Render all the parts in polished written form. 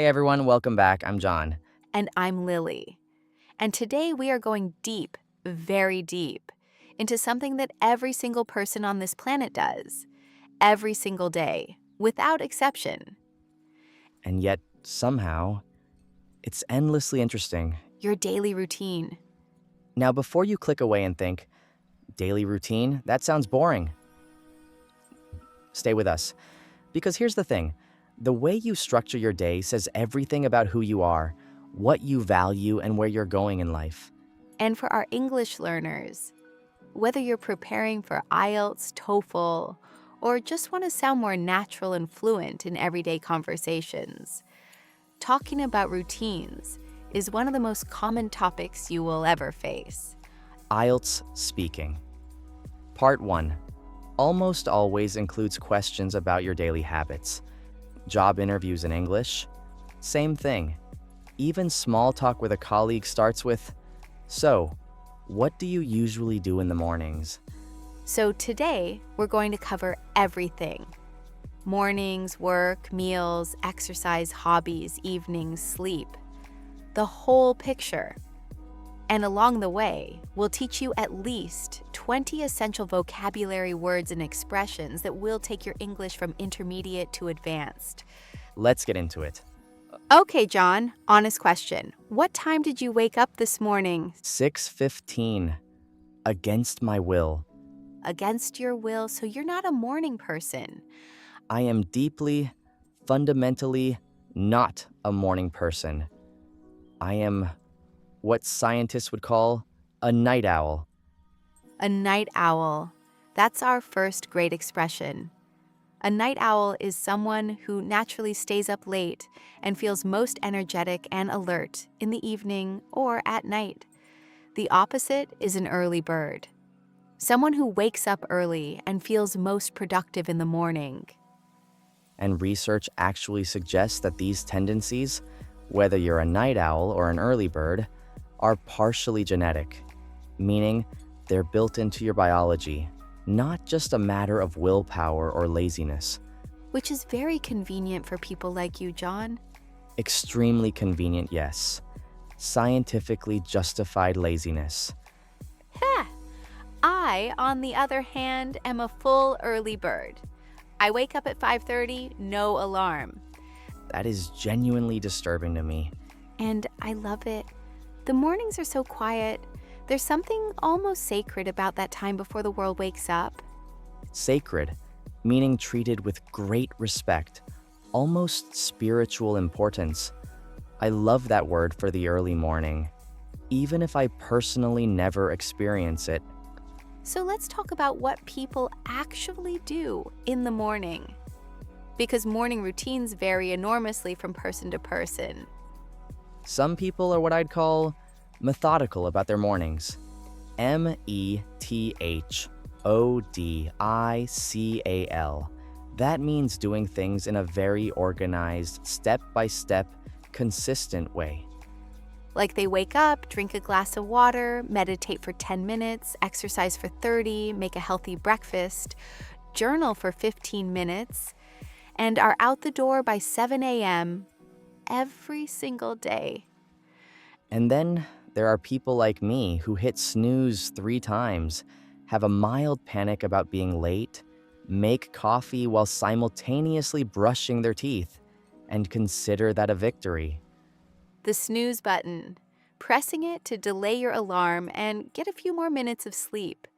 everyone, welcome back. I'm John. And I'm Lily. And today we are going deep, very deep, into something that every single person on this planet does, every single day, without exception. And yet, somehow, it's endlessly interesting. Your daily routine. Now, before you click away and think, daily routine? That sounds boring. Stay with us. Because here's the thing. The way you structure your day says everything about who you are, what you value, and where you're going in life. And for our English learners, whether you're preparing for IELTS, TOEFL, or just want to sound more natural and fluent in everyday conversations, talking about routines is one of the most common topics you will ever face. IELTS speaking. Part 1. Almost always includes questions about your daily habits. Job interviews in English? Same thing. Even small talk with a colleague starts with, "So, what do you usually do in the mornings?" So today, we're going to cover everything. Mornings, work, meals, exercise, hobbies, evenings, sleep. The whole picture. And along the way, we'll teach you at least 20 essential vocabulary words and expressions that will take your English from intermediate to advanced. Let's get into it. Okay, John, honest question. What time did you wake up this morning? 6:15. Against my will. Against your will, so you're not a morning person. I am deeply, fundamentally not a morning person. I am what scientists would call a night owl. A night owl. That's our first great expression. A night owl is someone who naturally stays up late and feels most energetic and alert in the evening or at night. The opposite is an early bird. Someone who wakes up early and feels most productive in the morning. And research actually suggests that these tendencies, whether you're a night owl or an early bird, are partially genetic, meaning they're built into your biology, not just a matter of willpower or laziness. Which is very convenient for people like you, John. Extremely convenient, yes. Scientifically justified laziness. I, on the other hand, am a full early bird. I wake up at 5:30, no alarm. That is genuinely disturbing to me. And I love it. The mornings are so quiet. There's something almost sacred about that time before the world wakes up. Sacred, meaning treated with great respect, almost spiritual importance. I love that word for the early morning, even if I personally never experience it. So let's talk about what people actually do in the morning. Because morning routines vary enormously from person to person. Some people are what I'd call methodical about their mornings. METHODICAL. That means doing things in a very organized, step-by-step, consistent way. Like they wake up, drink a glass of water, meditate for 10 minutes, exercise for 30, make a healthy breakfast, journal for 15 minutes, and are out the door by 7 a.m. every single day. And then there are people like me who hit snooze 3 times, have a mild panic about being late, make coffee while simultaneously brushing their teeth, and consider that a victory. The snooze button, pressing it to delay your alarm and get a few more minutes of sleep.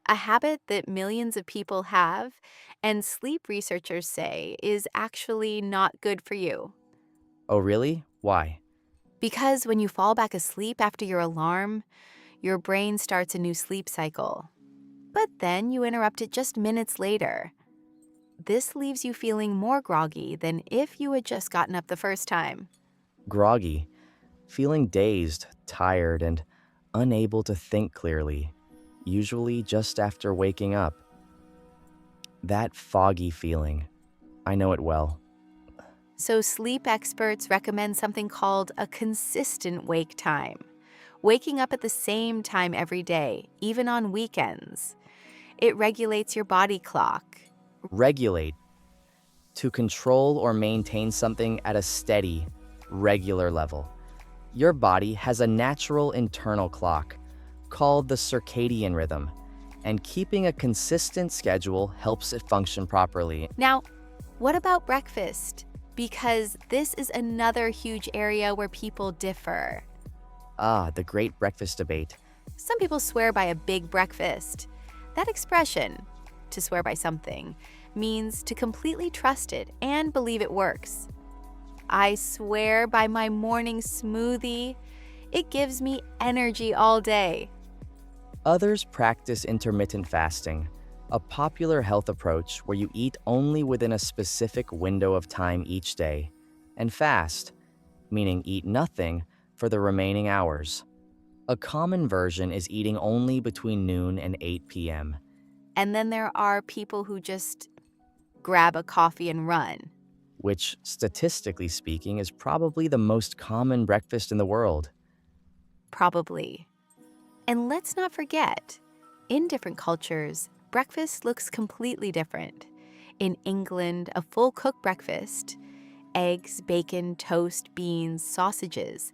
A habit that millions of people have, and sleep researchers say is actually not good for you. Oh, really? Why? Because when you fall back asleep after your alarm, your brain starts a new sleep cycle. But then you interrupt it just minutes later. This leaves you feeling more groggy than if you had just gotten up the first time. Groggy, feeling dazed, tired, and unable to think clearly, usually just after waking up. That foggy feeling, I know it well. So sleep experts recommend something called a consistent wake time. Waking up at the same time every day, even on weekends. It regulates your body clock. Regulate. To control or maintain something at a steady, regular level. Your body has a natural internal clock called the circadian rhythm, and keeping a consistent schedule helps it function properly. Now, what about breakfast? Because this is another huge area where people differ. The great breakfast debate. Some people swear by a big breakfast. That expression, to swear by something, means to completely trust it and believe it works. I swear by my morning smoothie. It gives me energy all day. Others practice intermittent fasting, a popular health approach where you eat only within a specific window of time each day, and fast, meaning eat nothing for the remaining hours. A common version is eating only between noon and 8 p.m. And then there are people who just grab a coffee and run. which, statistically speaking, is probably the most common breakfast in the world. Probably. And let's not forget, in different cultures, breakfast looks completely different. In England, a full-cooked breakfast, eggs, bacon, toast, beans, sausages,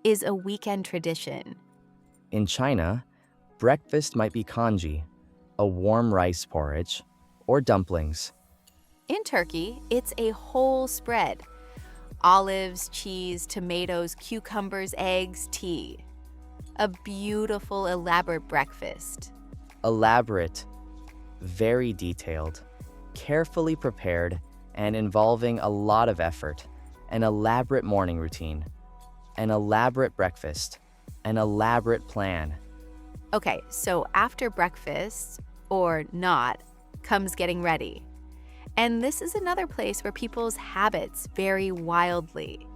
is a weekend tradition. In China, breakfast might be congee, a warm rice porridge, or dumplings. In Turkey, it's a whole spread. Olives, cheese, tomatoes, cucumbers, eggs, tea. A beautiful, elaborate breakfast. Elaborate, very detailed, carefully prepared, and involving a lot of effort. An elaborate morning routine, an elaborate breakfast, an elaborate plan. Okay, so after breakfast, or not, comes getting ready. And this is another place where people's habits vary wildly.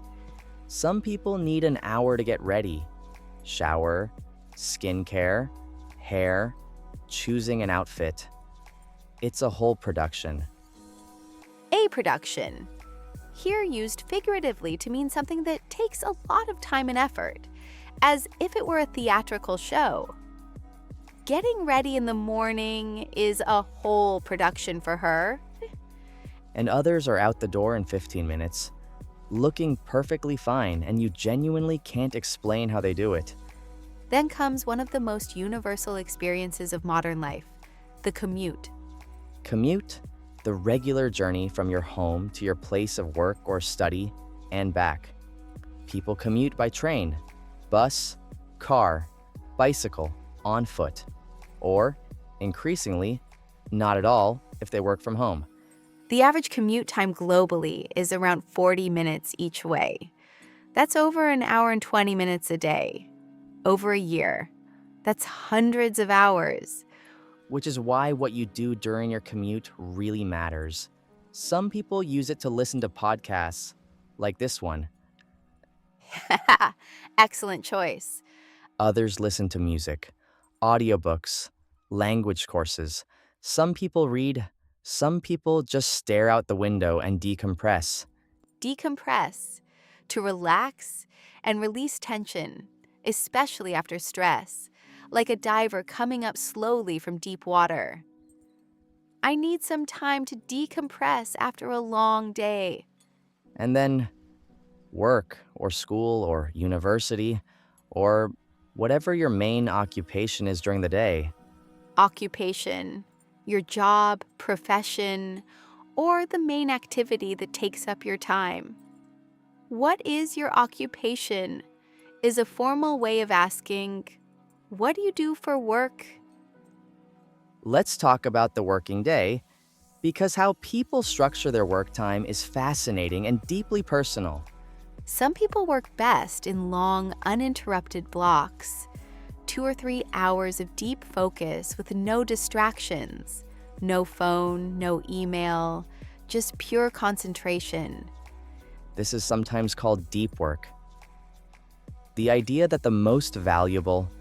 Some people need an hour to get ready. Shower, skincare, hair, choosing an outfit. It's a whole production. A production, here used figuratively to mean something that takes a lot of time and effort, as if it were a theatrical show. Getting ready in the morning is a whole production for her. And others are out the door in 15 minutes, looking perfectly fine, and you genuinely can't explain how they do it. Then comes one of the most universal experiences of modern life, the commute. Commute, the regular journey from your home to your place of work or study and back. People commute by train, bus, car, bicycle, on foot, or, increasingly, not at all if they work from home. The average commute time globally is around 40 minutes each way. That's over an hour and 20 minutes a day. Over a year. That's hundreds of hours. Which is why what you do during your commute really matters. Some people use it to listen to podcasts, like this one. Excellent choice. Others listen to music, audiobooks, language courses. Some people read. Some people just stare out the window and decompress. Decompress, to relax and release tension, especially after stress, like a diver coming up slowly from deep water. I need some time to decompress after a long day. And then work or school or university or whatever your main occupation is during the day. Occupation, your job, profession, or the main activity that takes up your time. What is your occupation? Is a formal way of asking, what do you do for work? Let's talk about the working day, because how people structure their work time is fascinating and deeply personal. Some people work best in long, uninterrupted blocks. 2 or 3 hours of deep focus with no distractions, no phone, no email, just pure concentration. This is sometimes called deep work. The idea that the most valuable,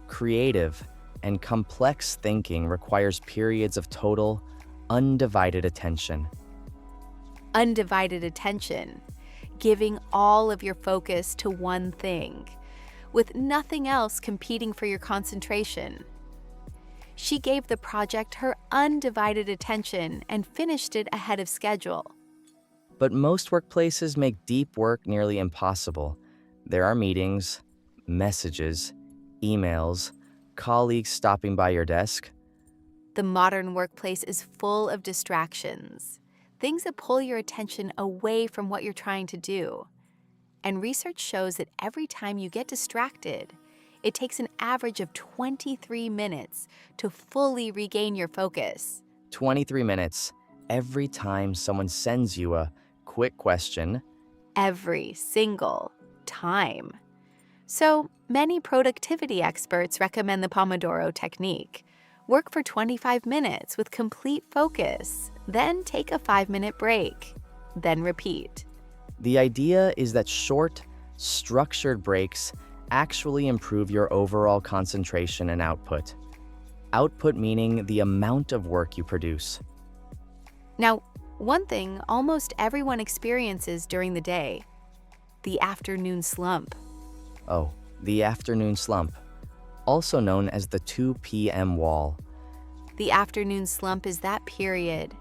creative, and complex thinking requires periods of total, undivided attention. Undivided attention, giving all of your focus to one thing, with nothing else competing for your concentration. She gave the project her undivided attention and finished it ahead of schedule. But most workplaces make deep work nearly impossible. There are meetings, messages, emails, colleagues stopping by your desk. The modern workplace is full of distractions, things that pull your attention away from what you're trying to do. And research shows that every time you get distracted, it takes an average of 23 minutes to fully regain your focus. 23 minutes every time someone sends you a quick question. Every single time. So many productivity experts recommend the Pomodoro technique. Work for 25 minutes with complete focus, then take a 5-minute break, then repeat. The idea is that short, structured breaks actually improve your overall concentration and output. Output meaning the amount of work you produce. Now, one thing almost everyone experiences during the day, the afternoon slump. Oh, the afternoon slump, also known as the 2 p.m. wall. The afternoon slump is that period,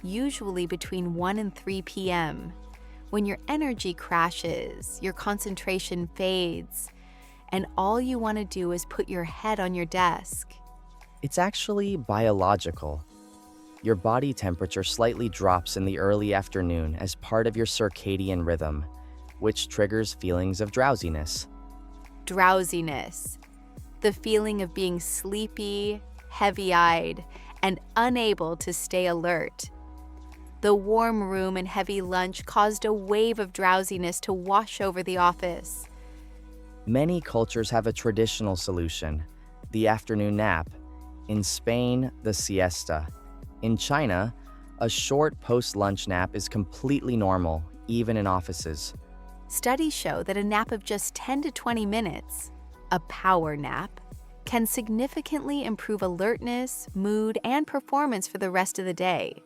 usually between 1 and 3 p.m., when your energy crashes, your concentration fades, and all you want to do is put your head on your desk. It's actually biological. Your body temperature slightly drops in the early afternoon as part of your circadian rhythm, which triggers feelings of drowsiness. Drowsiness, the feeling of being sleepy, heavy-eyed, and unable to stay alert. The warm room and heavy lunch caused a wave of drowsiness to wash over the office. Many cultures have a traditional solution, the afternoon nap. In Spain, the siesta. In China, a short post-lunch nap is completely normal, even in offices. Studies show that a nap of just 10 to 20 minutes, a power nap, can significantly improve alertness, mood, and performance for the rest of the day.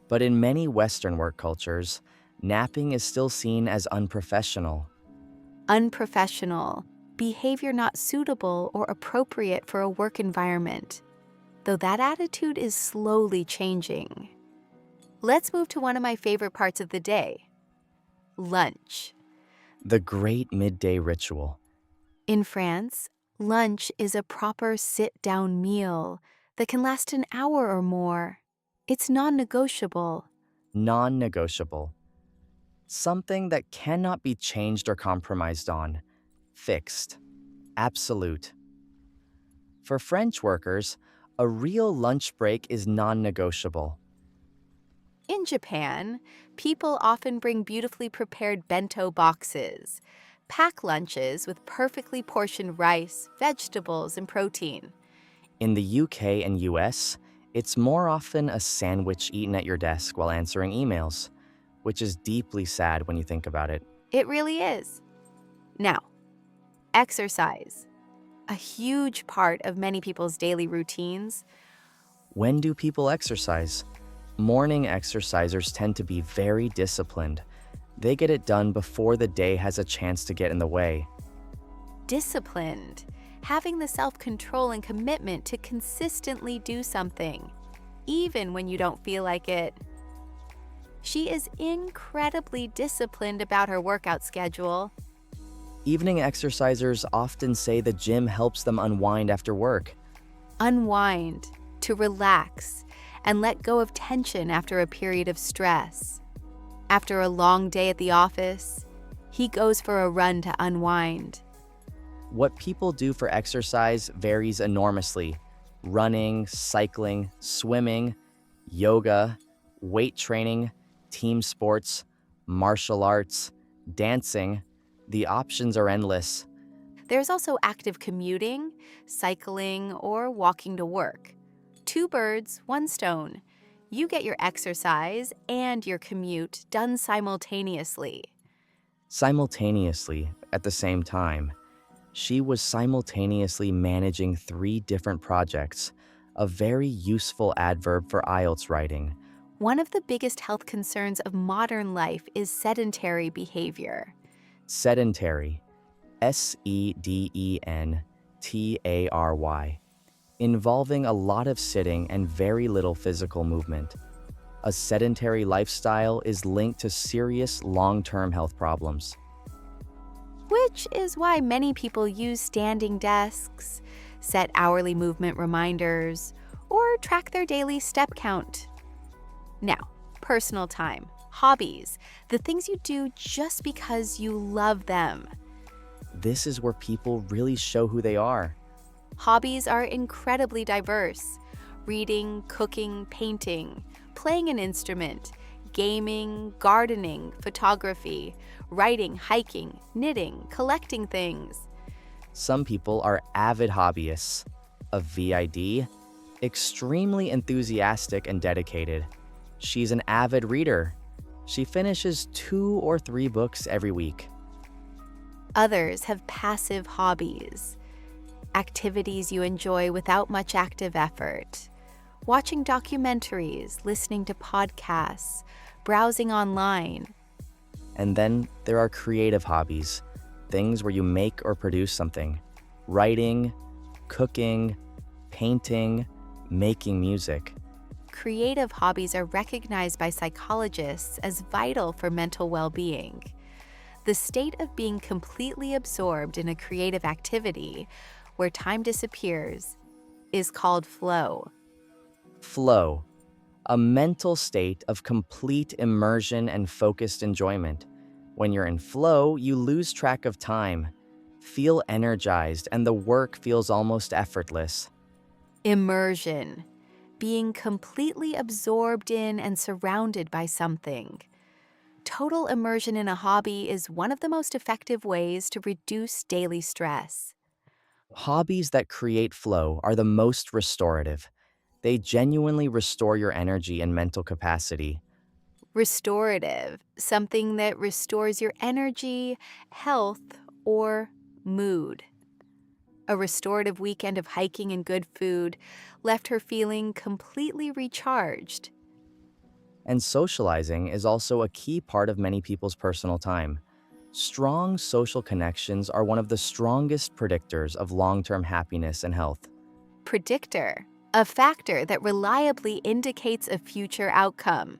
But in many Western work cultures, napping is still seen as unprofessional. Unprofessional, behavior not suitable or appropriate for a work environment, though that attitude is slowly changing. Let's move to one of my favorite parts of the day, lunch. The great midday ritual. In France, lunch is a proper sit-down meal that can last an hour or more. It's non-negotiable. Non-negotiable. Something that cannot be changed or compromised on. Fixed. Absolute. For French workers, a real lunch break is non-negotiable. In Japan, people often bring beautifully prepared bento boxes, pack lunches with perfectly portioned rice, vegetables, and protein. In the UK and US, it's more often a sandwich eaten at your desk while answering emails, which is deeply sad when you think about it. It really is. Now, exercise. A huge part of many people's daily routines. When do people exercise? Morning exercisers tend to be very disciplined. They get it done before the day has a chance to get in the way. Disciplined. Having the self-control and commitment to consistently do something, even when you don't feel like it. She is incredibly disciplined about her workout schedule. Evening exercisers often say the gym helps them unwind after work. Unwind, to relax, and let go of tension after a period of stress. After a long day at the office, he goes for a run to unwind. What people do for exercise varies enormously. Running, cycling, swimming, yoga, weight training, team sports, martial arts, dancing. The options are endless. There's also active commuting, cycling, or walking to work. 2 birds, 1 stone. You get your exercise and your commute done simultaneously. Simultaneously, at the same time. She was simultaneously managing 3 different projects, a very useful adverb for IELTS writing. One of the biggest health concerns of modern life is sedentary behavior. Sedentary, sedentary, involving a lot of sitting and very little physical movement. A sedentary lifestyle is linked to serious long-term health problems. Which is why many people use standing desks, set hourly movement reminders, or track their daily step count. Now, personal time, hobbies, the things you do just because you love them. This is where people really show who they are. Hobbies are incredibly diverse. Reading, cooking, painting, playing an instrument, gaming, gardening, photography, writing, hiking, knitting, collecting things. Some people are avid hobbyists, a VID, extremely enthusiastic and dedicated. She's an avid reader. She finishes 2 or 3 books every week. Others have passive hobbies, activities you enjoy without much active effort. Watching documentaries, listening to podcasts, browsing online. And then there are creative hobbies, things where you make or produce something. Writing, cooking, painting, making music. Creative hobbies are recognized by psychologists as vital for mental well-being. The state of being completely absorbed in a creative activity, where time disappears, is called flow. Flow, a mental state of complete immersion and focused enjoyment. When you're in flow, you lose track of time, feel energized, and the work feels almost effortless. Immersion, being completely absorbed in and surrounded by something. Total immersion in a hobby is one of the most effective ways to reduce daily stress. Hobbies that create flow are the most restorative. They genuinely restore your energy and mental capacity. Restorative, something that restores your energy, health, or mood. A restorative weekend of hiking and good food left her feeling completely recharged. And socializing is also a key part of many people's personal time. Strong social connections are one of the strongest predictors of long-term happiness and health. Predictor, a factor that reliably indicates a future outcome.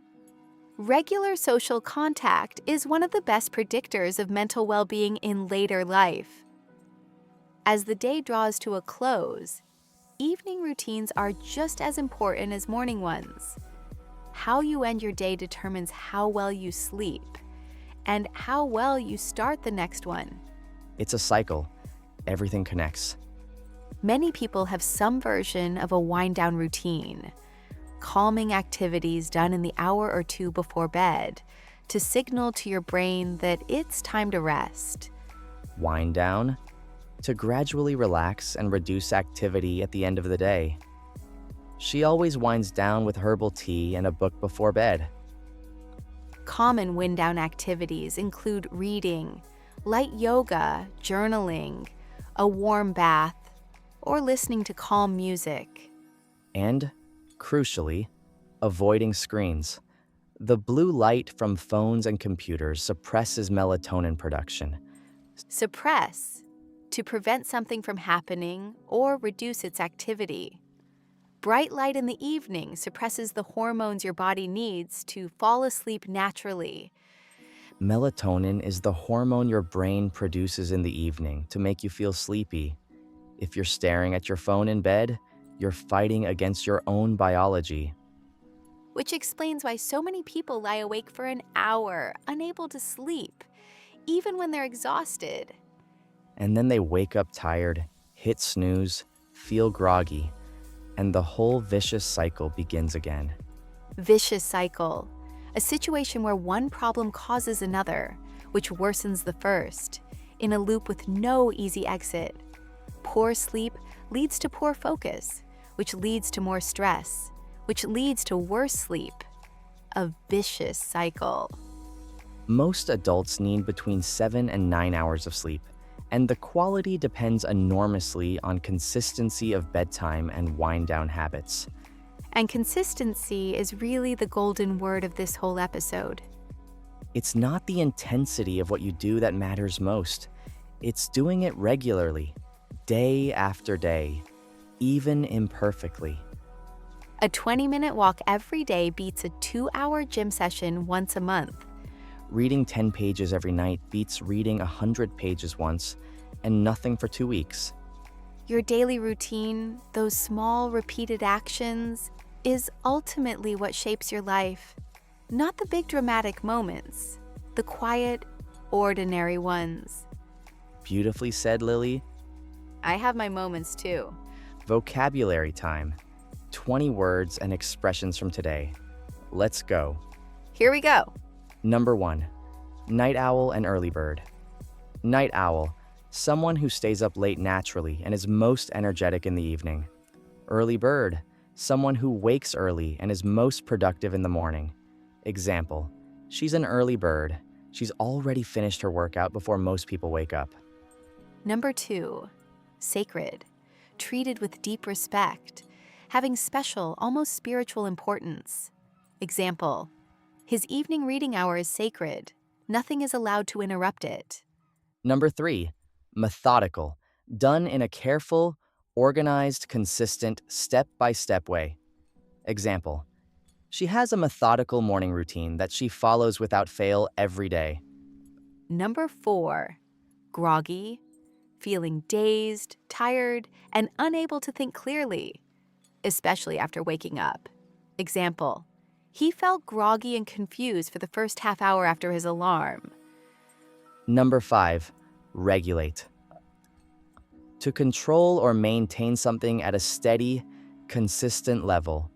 Regular social contact is one of the best predictors of mental well-being in later life. As the day draws to a close, evening routines are just as important as morning ones. How you end your day determines how well you sleep and how well you start the next one. It's a cycle. Everything connects. Many people have some version of a wind-down routine, calming activities done in the hour or 2 before bed to signal to your brain that it's time to rest. Wind down, to gradually relax and reduce activity at the end of the day. She always winds down with herbal tea and a book before bed. Common wind-down activities include reading, light yoga, journaling, a warm bath, or listening to calm music. And, crucially, avoiding screens. The blue light from phones and computers suppresses melatonin production. Suppress, to prevent something from happening or reduce its activity. Bright light in the evening suppresses the hormones your body needs to fall asleep naturally. Melatonin is the hormone your brain produces in the evening to make you feel sleepy. If you're staring at your phone in bed, you're fighting against your own biology. Which explains why so many people lie awake for an hour, unable to sleep, even when they're exhausted. And then they wake up tired, hit snooze, feel groggy, and the whole vicious cycle begins again. Vicious cycle, a situation where one problem causes another, which worsens the first, in a loop with no easy exit. Poor sleep leads to poor focus, which leads to more stress, which leads to worse sleep. A vicious cycle. Most adults need between 7 and 9 hours of sleep, and the quality depends enormously on consistency of bedtime and wind-down habits. And consistency is really the golden word of this whole episode. It's not the intensity of what you do that matters most. It's doing it regularly, day after day, even imperfectly. A 20-minute walk every day beats a 2-hour gym session once a month. Reading 10 pages every night beats reading 100 pages once, and nothing for 2 weeks. Your daily routine, those small repeated actions, is ultimately what shapes your life. Not the big dramatic moments, the quiet, ordinary ones. Beautifully said, Lily. I have my moments too. Vocabulary time. 20 words and expressions from today. Let's go. Here we go. Number 1. Night owl and early bird. Night owl. Someone who stays up late naturally and is most energetic in the evening. Early bird. Someone who wakes early and is most productive in the morning. Example. She's an early bird. She's already finished her workout before most people wake up. Number 2. Sacred. Treated with deep respect, having special, almost spiritual importance. Example. His evening reading hour is sacred. Nothing is allowed to interrupt it. Number 3. Methodical. Done in a careful, organized, consistent, step-by-step way. Example. She has a methodical morning routine that she follows without fail every day. Number 4. Groggy. Feeling dazed, tired, and unable to think clearly, especially after waking up. Example. He felt groggy and confused for the first half hour after his alarm. Number 5. Regulate. To control or maintain something at a steady, consistent level.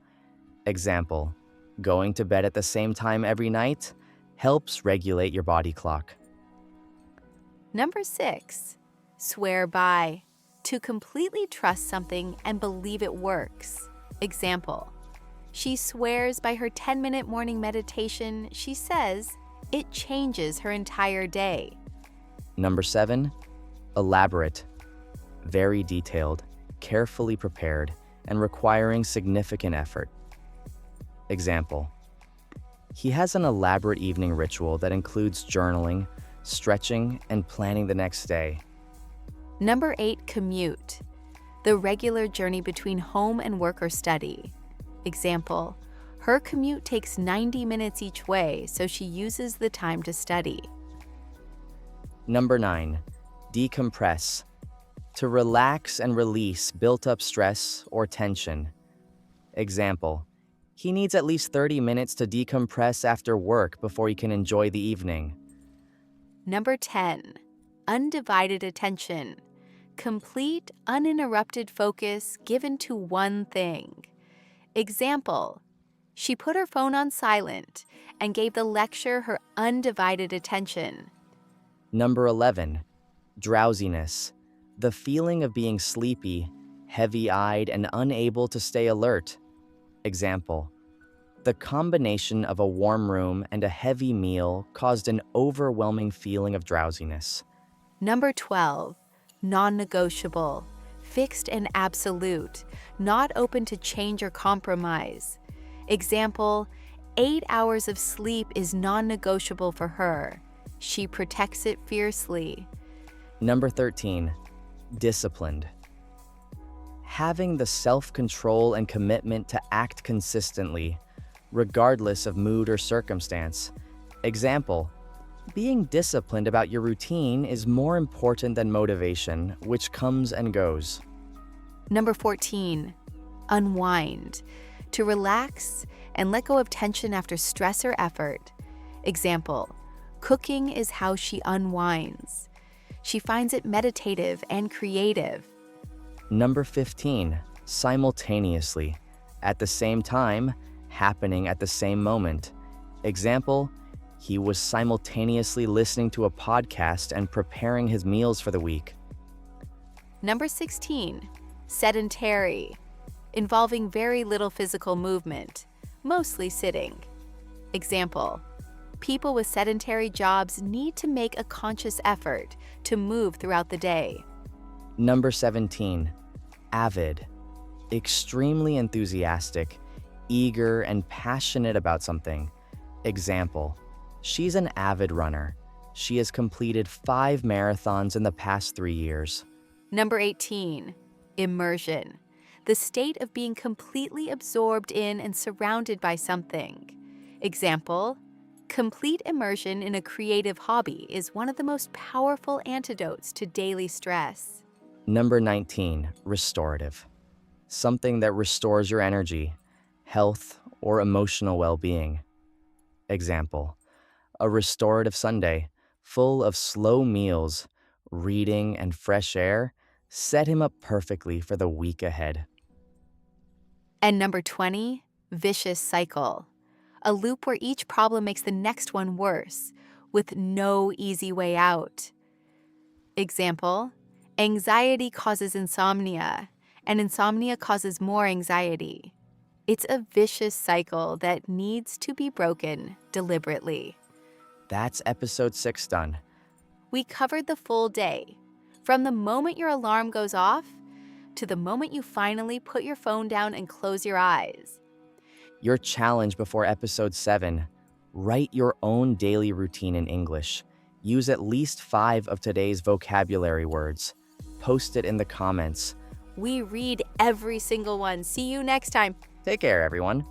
Example. Going to bed at the same time every night helps regulate your body clock. Number 6. Swear by. To completely trust something and believe it works. Example. She swears by her 10-minute morning meditation. She says it changes her entire day. Number 7. Elaborate. Very detailed, carefully prepared, and requiring significant effort. Example. He has an elaborate evening ritual that includes journaling, stretching, and planning the next day. Number 8. Commute. The regular journey between home and work or study. Example. Her commute takes 90 minutes each way, so she uses the time to study. Number 9. Decompress. To relax and release built-up stress or tension. Example. He needs at least 30 minutes to decompress after work before he can enjoy the evening. Number 10. Undivided attention. Complete, uninterrupted focus given to one thing. Example. She put her phone on silent and gave the lecture her undivided attention. Number 11. Drowsiness. The feeling of being sleepy, heavy-eyed, and unable to stay alert. Example. The combination of a warm room and a heavy meal caused an overwhelming feeling of drowsiness. Number 12. Non-negotiable. Fixed and absolute. Not open to change or compromise. Example. 8 hours of sleep is non-negotiable for her. She protects it fiercely. Number 13. Disciplined. Having the self-control and commitment to act consistently, regardless of mood or circumstance. Example. Being disciplined about your routine is more important than motivation, which comes and goes. Number 14. Unwind. To relax and let go of tension after stress or effort. Example. Cooking is how she unwinds. She finds it meditative and creative. Number 15. Simultaneously. At the same time, happening at the same moment. Example. He was simultaneously listening to a podcast and preparing his meals for the week. Number 16. Sedentary. Involving very little physical movement, mostly sitting. Example. People with sedentary jobs need to make a conscious effort to move throughout the day. Number 17. Avid. Extremely enthusiastic, eager, and passionate about something. Example. She's an avid runner. She has completed 5 marathons in the past 3 years. Number 18. Immersion. the state of being completely absorbed in and surrounded by something. Example, complete immersion in a creative hobby is one of the most powerful antidotes to daily stress. Number 19, restorative. Something that restores your energy, health, or emotional well-being. Example, a restorative Sunday, full of slow meals, reading, and fresh air, set him up perfectly for the week ahead. And number 20, vicious cycle. A loop where each problem makes the next one worse, with no easy way out. Example, anxiety causes insomnia, and insomnia causes more anxiety. It's a vicious cycle that needs to be broken deliberately. That's episode 6 done. We covered the full day, from the moment your alarm goes off to the moment you finally put your phone down and close your eyes. Your challenge before episode 7, write your own daily routine in English. Use at least 5 of today's vocabulary words. Post it in the comments. We read every single one. See you next time. Take care, everyone.